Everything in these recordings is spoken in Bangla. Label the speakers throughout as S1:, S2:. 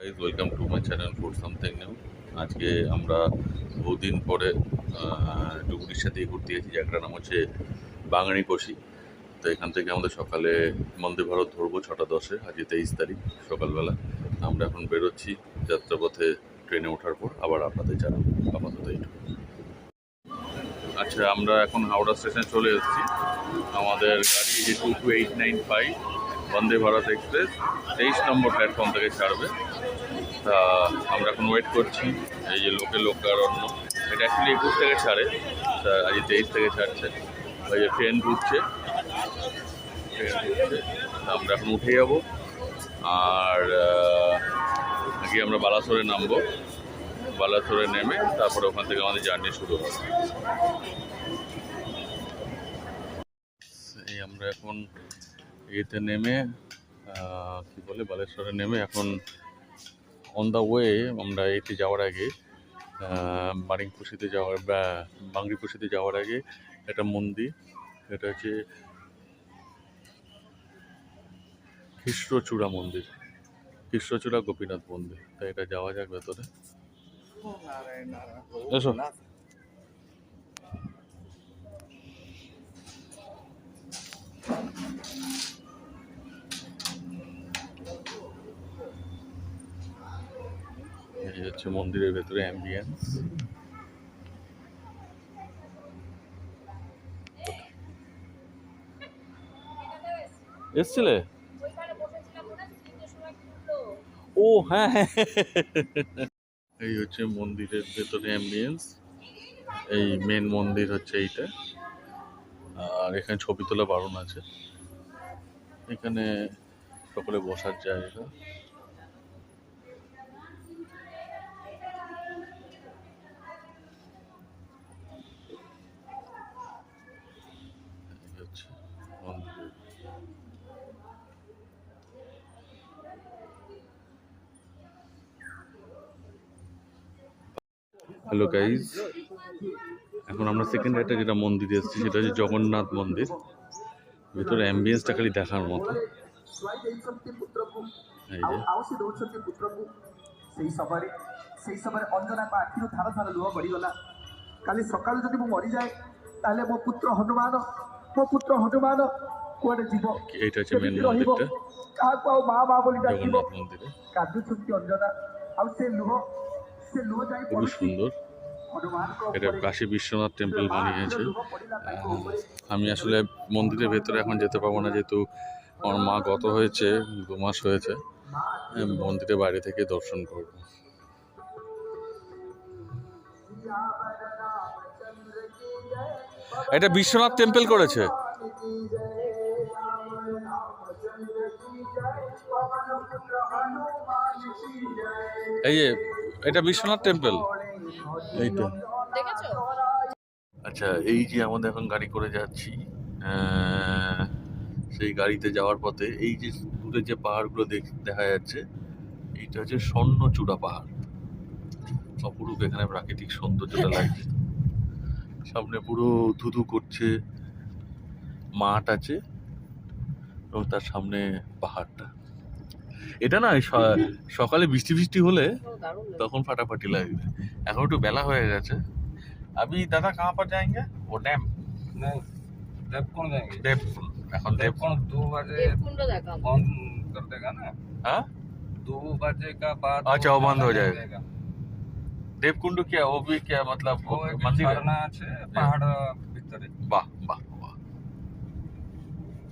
S1: Guys welcome to my channel food something new. আজকে আমরা বহুদিন পরে একটু উড়িষ্যা দিয়ে ঘুরতে গেছি, জায়গাটার নাম হচ্ছে বাঙানিকোশি। তো এখান থেকে আমাদের সকালে বন্দে ভারত ধরবো 6টা 10-এ, আজকে 23 তারিখ সকালবেলা। আমরা এখন বেরোচ্ছি যাত্রাপথে, ট্রেনে ওঠার পর আবার আপনাদের জানাবো। আপাতত এইটুকু। আচ্ছা, আমরা এখন হাওড়া স্টেশনে চলে এসেছি। আমাদের গাড়ি যে 22895 বন্দে ভারত এক্সপ্রেস 23 নম্বর প্ল্যাটফর্ম থেকে ছাড়বে। তা আমরা এখন ওয়েট করছি। এই যে লোকারণ্য, এটা অ্যাকচুয়ালি 21 থেকে ছাড়ে, তা আজ 23 থেকে ছাড়ছে। ওই যে ট্রেন ঢুকছে, আমরা এখন উঠে যাব। আর গিয়ে আমরা বালাসোরে নামবো। বালাসোরে নেমে তারপরে ওখান থেকে আমাদের জার্নি শুরু হবে। এই আমরা এখন এতে নেমে কি বলে বালেশ্বরে নেমে এখন অন দ্য ওয়ে আমরা এতে যাওয়ার আগে বাংরিকুশিতে যাওয়ার আগে একটা মন্দির, এটা হচ্ছে কৃষ্ণচূড়া মন্দির, কৃষ্ণচূড়া গোপীনাথ মন্দির। তাই এটা যাওয়া যাক ভেতরে, এসো। এই হচ্ছে মন্দিরের ভেতরে অ্যাম্বিয়েন্স। এসছিলে? ও হ্যাঁ হ্যাঁ, এই হচ্ছে মন্দিরের ভেতরে অ্যাম্বিয়েন্স। এই মেন মন্দির হচ্ছে এইটা। আর এখানে ছবি তোলা বারণ আছে। এখানে সকলে বসার জায়গা। হ্যালো গাইজ, এখন আমরা সেকেন্ড একটা যেটা মন্দিরে এসেছি সেটা হচ্ছে জগন্নাথ মন্দির। ভিতরে অ্যাম্বিয়েন্সটা খালি দেখার মতো। এই যে সেই সময় অঞ্জনাଙ୍କ ଆଖିରୁ ଧାର ଧାର ଲୁହ ଗଡ଼ିଗଲା। କାଲି ସକାଳୁ ଯଦି ମୁଁ ମରିଯାଏ ତାହେଲେ ମୋ ପୁତ୍ର ହନୁମାନ କୁଆଡ଼େ ଯିବ? এইটা হচ্ছে মেন মন্দিরটা, କାହାକୁ ଆଉ ମା ମା ବୋଲି ଡାକିବ? କାନ୍ଦୁଛନ୍ତି ଅଞ୍ଜନା, ଆଉ ସେ ଲୁହ ଯାଇ খুব সুন্দর। এটা কাশী বিশ্বনাথ টেম্পল বানিয়েছে। আমি আসলে মন্দিরের ভেতরে এখন যেতে পারবো না, যেহেতু আমার মা গত হয়েছে, 2 মাস হয়েছে। মন্দিরের বাইরে থেকে দর্শন করব। এটা বিশ্বনাথ টেম্পল করেছে। এই যে এটা বিশ্বনাথ টেম্পল, এইটা দেখেছো? আচ্ছা, এই যে আমাদের এখন গাড়ি করে যাচ্ছি, সেই গাড়িতে যাওয়ার পথে এই যে দূরে যে পাহাড়গুলো দেখা যাচ্ছে, এইটা হচ্ছে স্বর্ণচূড়া পাহাড়। অপরূপ এখানে প্রাকৃতিক সৌন্দর্যটা লাগছে। সামনে পুরো ধুধু করছে, মাঠ আছে এবং তার সামনে পাহাড়টা। এটা না সকালে বৃষ্টি হলে তখন ফাটাফাটি লাগবে। এখন একটু বেলা হয়ে গেছে। अभी दादा कहाँ पर जाएंगे? वो डैम नहीं, देवकुंड जाएंगे। देवकुंड, এখন देवकुंड 2 बजे बंद कर देगा ना। हाँ, 2 बजे का बाद। अच्छा, वो बंद हो जाएगा। देवकुंड क्या, वो भी क्या मतलब मंदिर আছে পাহাড় ভিতরে। বাহ বাহ বাহ।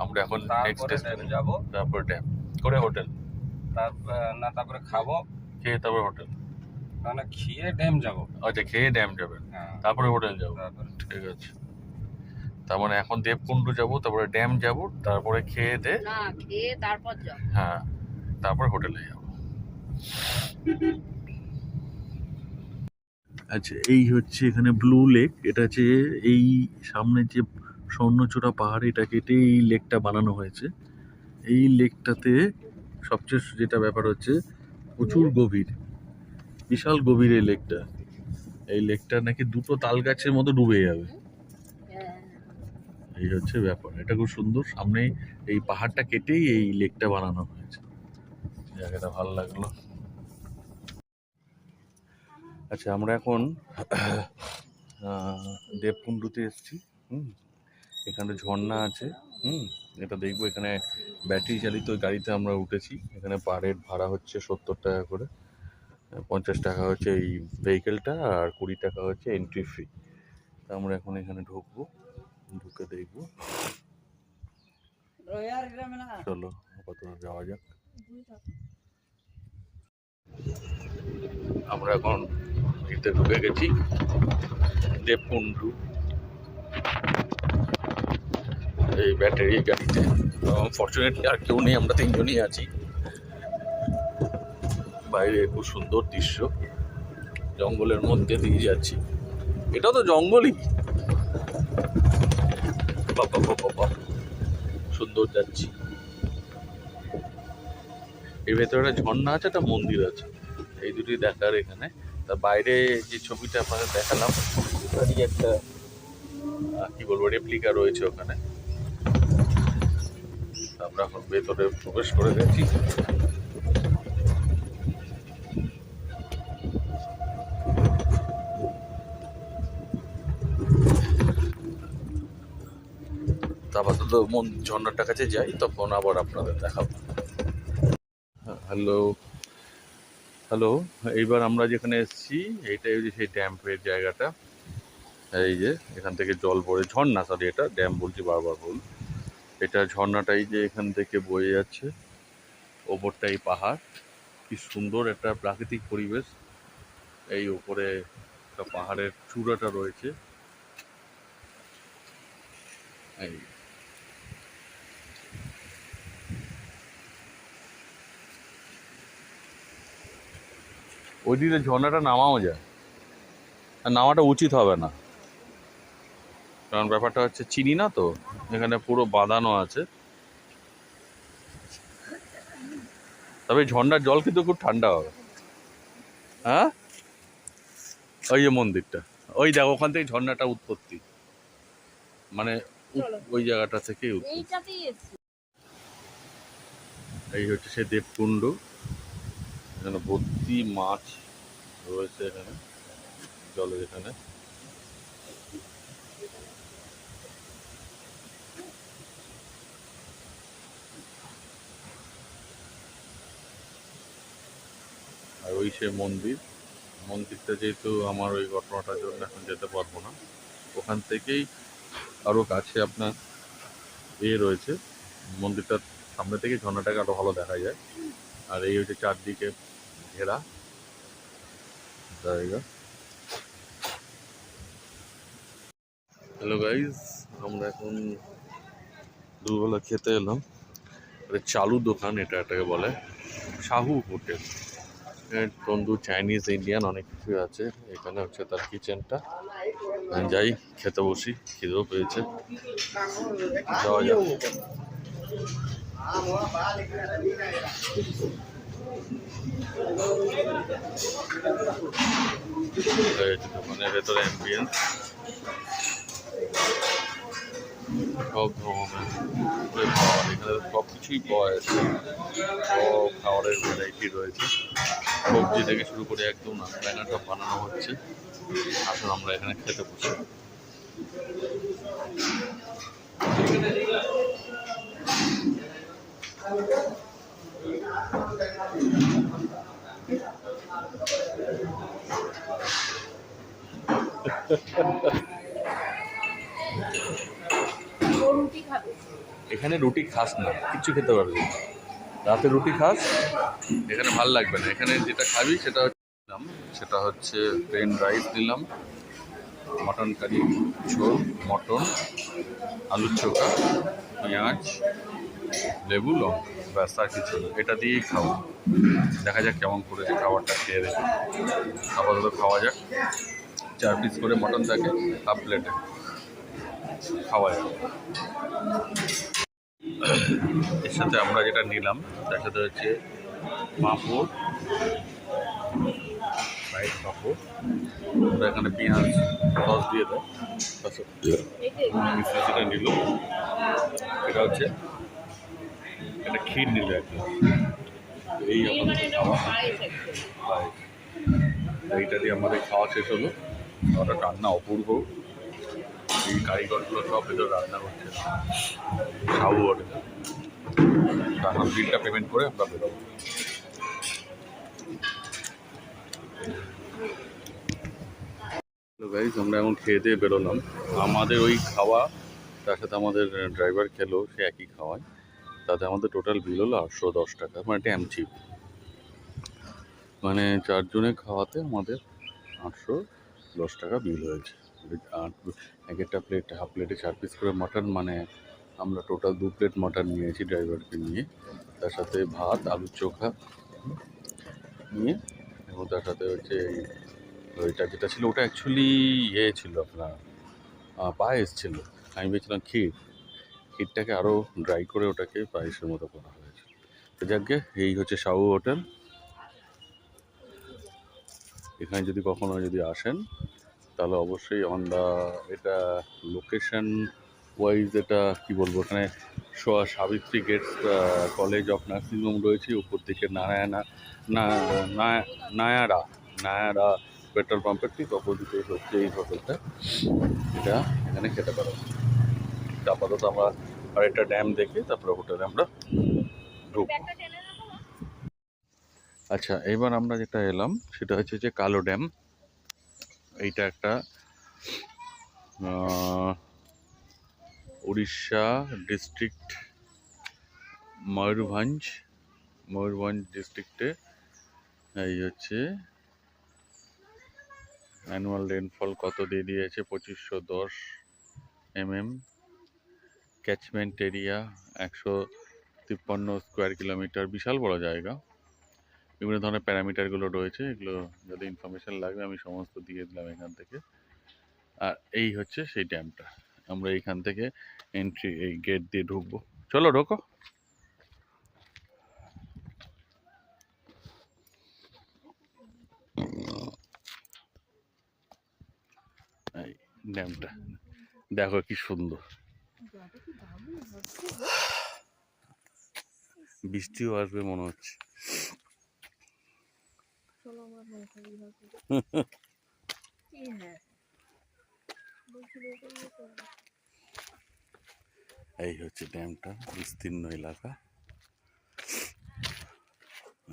S1: আমরা এখন নেক্সট ডেস্টিনেশন যাব, তারপর ড্যাম করে হোটেল, তারপরে খাবো, খেয়ে তারপর হোটেল। মানে খেয়ে ড্যাম যাবো। আচ্ছা, খেয়ে ড্যাম যাবেন, তারপরে হোটেল যাবো। ঠিক আছে, তার মানে এখন দেবকুণ্ড যাবো, তারপরে ড্যাম যাবো, তারপরে খেয়ে তারপর যাবো। হ্যাঁ, তারপরে হোটেলে যাবো। আচ্ছা, এই হচ্ছে এখানে ব্লু লেক। এটা হচ্ছে এই সামনে যে স্বর্ণচূড়া পাহাড়, এটা কেটে এই লেকটা বানানো হয়েছে। এই লেকটাতে সবচেয়ে যেটা ব্যাপার হচ্ছে প্রচুর গভীর, বিশাল গভীর এই লেকটা। এই লেকটা নাকি 2টো তাল গাছের মতো ডুবে যাবে, এই হচ্ছে ব্যাপার। এটা খুব সুন্দর। সামনে এই পাহাড়টা কেটেই এই লেকটা বানানো হয়েছে। জায়গাটা ভালো লাগলো। আচ্ছা, আমরা এখন দেবকুণ্ডুতে এসেছি। এখানে ঝর্ণা আছে। এটা দেখবো। এখানে ব্যাটারি চালিত গাড়িতে আমরা উঠেছি। এখানে পার হেড ভাড়া হচ্ছে 70 টাকা করে। 50 টাকা হচ্ছে এই ভেহিকেলটা, আর 20 টাকা হচ্ছে এন্ট্রি ফি। তা আমরা এখন এখানে ঢুকবো, ঢুকে দেখবো। চলো কত যাওয়া যাক। আমরা এখন এতে ঢুকে গেছি, দেবকুণ্ডু এই ব্যাটারি গাড়িতে। ফর্চুনেটলি আর কেউ নেই, আমরা 3 জনই আছি। বাইরে খুব সুন্দর দৃশ্য, জঙ্গলের মধ্যে দিয়ে যাচ্ছি। এটা তো জঙ্গলই। বাবা বাবা, সুন্দর যাচ্ছি। এর ভেতরে একটা ঝর্ণা আছে, একটা মন্দির আছে, এই দুটি দেখার এখানে। তার বাইরে যে ছবিটা আপনাদের দেখালাম, ওটারই একটা কি বলবো রেপ্লিকা রয়েছে ওখানে। আমরা এখন ভেতরে প্রবেশ করে গেছি। আপাতত ঝর্ণাটার কাছে যাই, তখন আবার আপনাদের দেখাবো। হ্যালো হ্যালো, এইবার আমরা যেখানে এসেছি এইটাই হচ্ছে সেই ড্যাম্পের জায়গাটা। এই যে এখান থেকে জল পড়ে, ঝর্ণা, সরি এটা ড্যাম বলছি, বারবার ভুল। এটা ঝর্ণাটাই যে এখান থেকে বয়ে যাচ্ছে, ওপরটাই পাহাড়। কি সুন্দর একটা প্রাকৃতিক পরিবেশ। এই উপরে একটা পাহাড়ের চূড়াটা রয়েছে। এই ওই দিকে ঝর্ণাটা নামাও যায়, আর নামাটা উচিত হবে না, কারণ ব্যাপারটা হচ্ছে চিনি না তো, এখানে পুরো বাঁধানো আছে। তবে ঝর্ণার জল কিন্তু খুব ঠান্ডা হবে। হ্যাঁ, ওই যে মন্দিরটা, ওই দেখো ওখান থেকে ঝর্ণাটা উৎপত্তি, মানে ওই জায়গাটা থেকেই উৎপত্তি। এই হচ্ছে সে দেবকুণ্ড। এখানে ভর্তি মাছ রয়েছে, এখানে জলের এখানে। আর ওই সে মন্দিরটা যেহেতু আমার ওই ঘটনাটার জন্য এখন যেতে পারবো না, ওখান থেকেই আরও কাছে আপনার রয়েছে মন্দিরটার সামনে থেকে ঝর্ণাটাকে আরো ভালো দেখা যায়। আর এই হচ্ছে চারদিকে ঘেরা জায়গা। হ্যালো গাইজ, আমরা এখন দুবেলা খেতে এলাম। চালু দোকান, এটা এটাকে বলে শাহু হোটেল। তন্দুর, চাইনিজ, ইন্ডিয়ান অনেক কিছু আছে। এখানে হচ্ছে তার কিচেনটা। যাই খেতে বসি, খিদেও পেয়েছে, যাওয়া যাক। দোকানের ভেতরে অ্যাম্বিয়েন্স সব ধরনের খাবার, এখানে সব কিছুই পাওয়া যাচ্ছে। সব খাবারের ভ্যারাইটি রয়েছে, সবজি থেকে শুরু করে একদম নাস্তা বানানো হচ্ছে। আসলে আমরা এখানে খেতে বসি। এখানে রুটি খাস না, কিচ্ছু খেতে পারবি না। রাতে রুটি খাস, এখানে ভাল লাগবে না। এখানে যেটা খাবি সেটা হচ্ছে প্লেন রাইস নিলাম, মটন কারি ঝোল, মটন, আলুর চোখা, পেঁয়াজ, লেবু, লঙ্কা, ব্যাস, আর কিছু না। এটা দিয়েই খাবো। দেখা যাক কেমন করেছে খাবারটা, খেয়ে দেখি। আপাতত খাওয়া যাক। 4 পিস করে মটন থাকে হাফ প্লেটে, খাওয়া যাক। এর সাথে আমরা যেটা নিলাম তার সাথে হচ্ছে পাঁপড়, ফ্রাইড পাঁপড়। ওরা এখানে পেঁয়াজ সস দিয়ে দেয়। মিশ্রা যেটা নিল এটা হচ্ছে একটা ক্ষীর নিল একটা। এই এখন খাওয়া এইটা দিয়ে আমাদের খাওয়া শেষ হলো। ওটা রান্না অপূর্ব, এই কারিগরগুলো সব ভেতরে রান্না করছে সাউ হোটেলে। তারপর বিলটা পেমেন্ট করে আমরা বেরোবো। গাইজ আমরা এখন খেয়ে দিয়ে বেরোলাম। আমাদের ওই খাওয়া, তার সাথে আমাদের ড্রাইভার খেলো সে একই খাওয়ায়, তাতে আমাদের টোটাল বিল হলো 810 টাকা, মানে ড্যাম চিপ। মানে 4 জনের খাওয়াতে আমাদের 810 টাকা বিল হয়েছে। আর এক একটা প্লেট, হাফ প্লেটে 4 পিস করে মাটন, মানে আমরা টোটাল 2 প্লেট মাটন নিয়েছি ড্রাইভারকে নিয়ে, তার সাথে ভাত, আলুর চোখা নিয়ে, এবং তার সাথে হচ্ছে ওইটা যেটা ছিল ওটা অ্যাকচুয়ালি ইয়ে ছিল আপনার পায়েস ছিল। আমি ভেবেছিলাম ক্ষীরটাকে আরও ড্রাই করে ওটাকে পায়েসের মতো করা হয়েছে। তো যাকে এই হচ্ছে সাউ হোটেল। এখানে যদি কখনো আসেন তাহলে অবশ্যই এটা লোকেশন ওয়াইজ এটা কি বলবো, এখানে Savitri Gates College of Nursing Home রয়েছে, উপর দিকে নায়ারা পেট্রোল পাম্পের ঠিক অপোজিটে হচ্ছে এই হোটেলটা। এটা এখানে খেতে পারো। আপাতত আমরা আরেকটা ড্যাম দেখে তারপরে হোটেলে আমরা ঢুকবো। আচ্ছা, এবার আমরা যেটা এলাম সেটা হচ্ছে যে কালো ড্যাম। এইটা একটা উড়িষ্যা ডিস্ট্রিক্ট, ময়ূরভঞ্জ ডিস্ট্রিক্টে। এই হচ্ছে অ্যানুয়াল রেনফল কত দিয়ে দিয়েছে, 2510 mm। Catchment area 153 square kilometre, বিশাল বড় জায়গা। বিভিন্ন ধরনের প্যারামিটারগুলো রয়েছে, এগুলো যদি ইনফরমেশান লাগবে আমি সমস্ত দিয়ে দিলাম এখান থেকে। আর এই হচ্ছে সেই ড্যামটা। আমরা এইখান থেকে এন্ট্রি, এই গেট দিয়ে ঢুকবো। চলো ঢোকো। এই ড্যামটা দেখো কি সুন্দর, বৃষ্টিও আসবে মনে হচ্ছে। এই হচ্ছে ড্যামটা, বিস্তীর্ণ এলাকা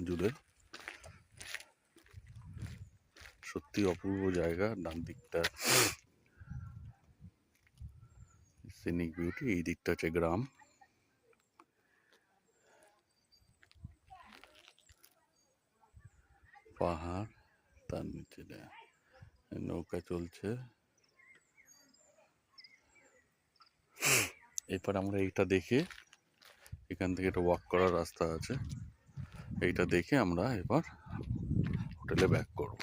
S1: জুড়ে, সত্যি অপূর্ব জায়গা। ডান দিকটা সিনিক বিউটি, এই দিকটা হচ্ছে গ্রাম। পাহাড়, তার নিচে নৌকা চলছে। এরপর আমরা এইটা দেখে, এখান থেকে একটা ওয়াক করার রাস্তা আছে, এইটা দেখে আমরা এবার হোটেলে ব্যাক করব।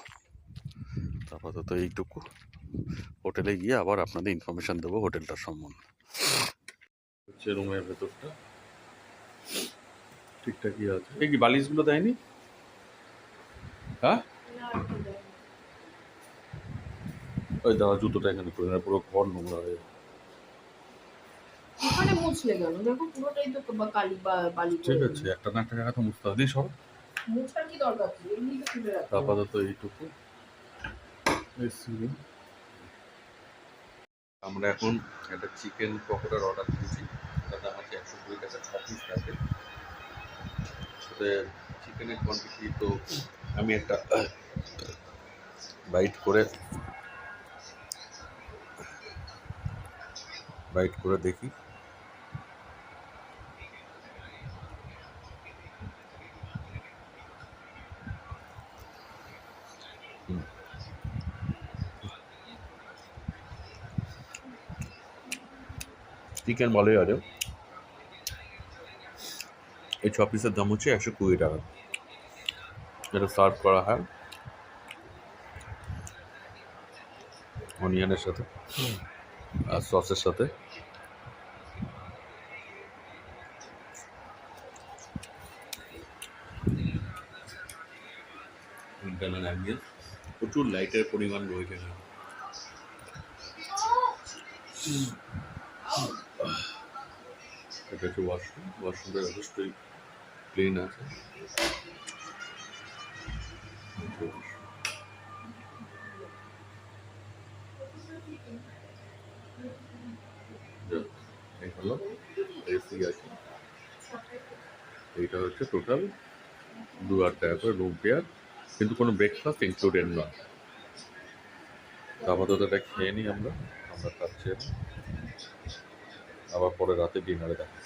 S1: আপাতত এইটুকু, হোটেলে গিয়ে আবার আপনাদের ইনফরমেশান দেবো হোটেলটার সম্বন্ধে। হচ্ছে রুমের ভেতরটা ঠিকঠাকই আছে। এই কি বালিশগুলো দেয়নি? হ্যাঁ, ওই দাদা জুতোটা এখানে করে না, পুরো ঘর নোংরা হয়ে যাবে।
S2: এখানে মুছলে গেল, দেখো পুরোটাই তো কালি বালি।
S1: ঠিক আছে, একটা না একটা জায়গা তো মুছতে হবে। সব
S2: মুছার কি দরকার ছিল, এমনি তো তুলে রাখতে।
S1: আপাতত এইটুকু। আমরা এখন একটা চিকেন পকোড়ার অর্ডার দিয়েছি, তাতে আমাকে 120 টাকা 6 পিস থাকে। সাথে চিকেনের কোয়ান্টিটি তো আমি একটা বাইট করে দেখি। চিকেন ভালোই আছে। এই 6 পিসের দাম হচ্ছে 120 টাকা। এটা সার্ভ করা হয় অনিয়নের সাথে আর সসের সাথে। ইন্টারনাল অ্যাম্বিয়েন্স, প্রচুর লাইটের পরিমাণ রয়েছে এখানে। এটা হচ্ছে ওয়াশরুমটা যথেষ্টই ক্লিন আছে। হলো, এসি আছে। এইটা হচ্ছে টোটাল 2000 টাকা করে রুম ফেয়ার, কিন্তু কোনো ব্রেকফাস্ট ইনক্লুডেড নয়। তো আপাতত এটা খেয়ে নিই আমরা খাচ্ছি এখন। আবার পরে রাতে ডিনারে দেখা